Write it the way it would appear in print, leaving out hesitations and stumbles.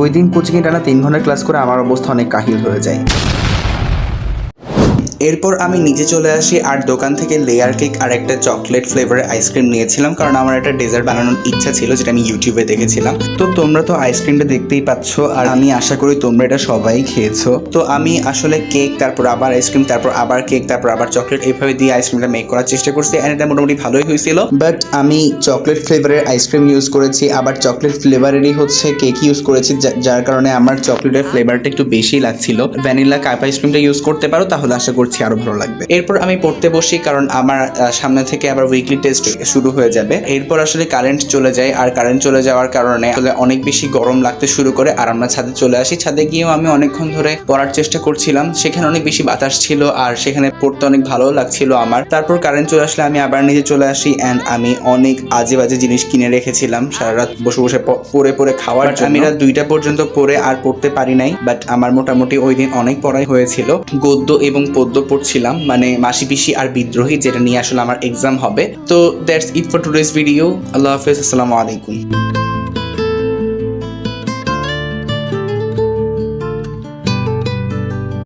ওই দিন কোচিংয়ে টানা 3 ঘন্টা ক্লাস করে আমার অবস্থা অনেক কাহিল হয়ে যায়। এরপর আমি নিচে চলে আসি আর দোকান থেকে লেয়ার কেক আর একটা চকলেট ফ্লেভারের আইসক্রিম নিয়েছিলাম, কারণ আমার একটা ডেজার্ট বানানোর ইচ্ছা ছিল যেটা আমি ইউটিউবে দেখেছিলাম। তো তোমরা তো আইসক্রিমটা দেখতেই পাচ্ছ আর আমি আশা করি তোমরা এটা সবাই খেয়েছো। তো আমি আসলে কেক, তারপর আবার আইসক্রিম, তারপর আবার কেক, তারপর আবার চকলেট, এইভাবে দিয়ে আইসক্রিমটা মেক করার চেষ্টা করছি এন্ড এটা মোটামুটি ভালোই হয়েছিল। বাট আমি চকলেট ফ্লেভারের আইসক্রিম ইউজ করেছি, আবার চকলেট ফ্লেভারেরই কেক ইউজ করেছি, যার কারণে আমার চকলেটের ফ্লেভারটা একটু বেশি লাগছিল। ভ্যানিলা কাপ আইসক্রিমটা ইউজ করতে পারো, তাহলে আশা করছি আরো ভালো লাগবে। এরপর আমি পড়তে বসি, কারণ আমার সামনে থেকে আবার উইকলি টেস্ট শুরু হয়ে যাবে। এরপর আসলে কারেন্ট চলে যায়, আর কারেন্ট চলে যাওয়ার কারণে আসলে অনেক বেশি গরম লাগতে শুরু করে, আর আমরা ছাদে চলে আসি। ছাদে গিয়েও আমি অনেকক্ষণ ধরে পড়ার চেষ্টা করছিলাম, সেখানে অনেক বেশি বাতাস ছিল আর সেখানে পড়তে অনেক ভালো লাগছিল আমার। তারপর কারেন্ট চলে আসলে আমি আবার নিচে চলে আসি এন্ড আমি অনেক আজে বাজে জিনিস কিনে রেখেছিলাম সারা রাত বসে বসে পড়ে খাওয়ার জন্য। আমি রাত 2টা পর্যন্ত পড়ে আর পড়তে পারি নাই, বাট আমার মোটামুটি ওই দিন অনেক পড়াই হয়েছিল। গদ্য এবং পদ্য পড়ছিলাম, মানে মাসি পিসি আর বিদ্রোহী, যেটা নিয়ে আসলে আমার এক্সাম হবে। তো that's it for today's video. আল্লাহ হাফেজ, আসসালামু আলাইকুম।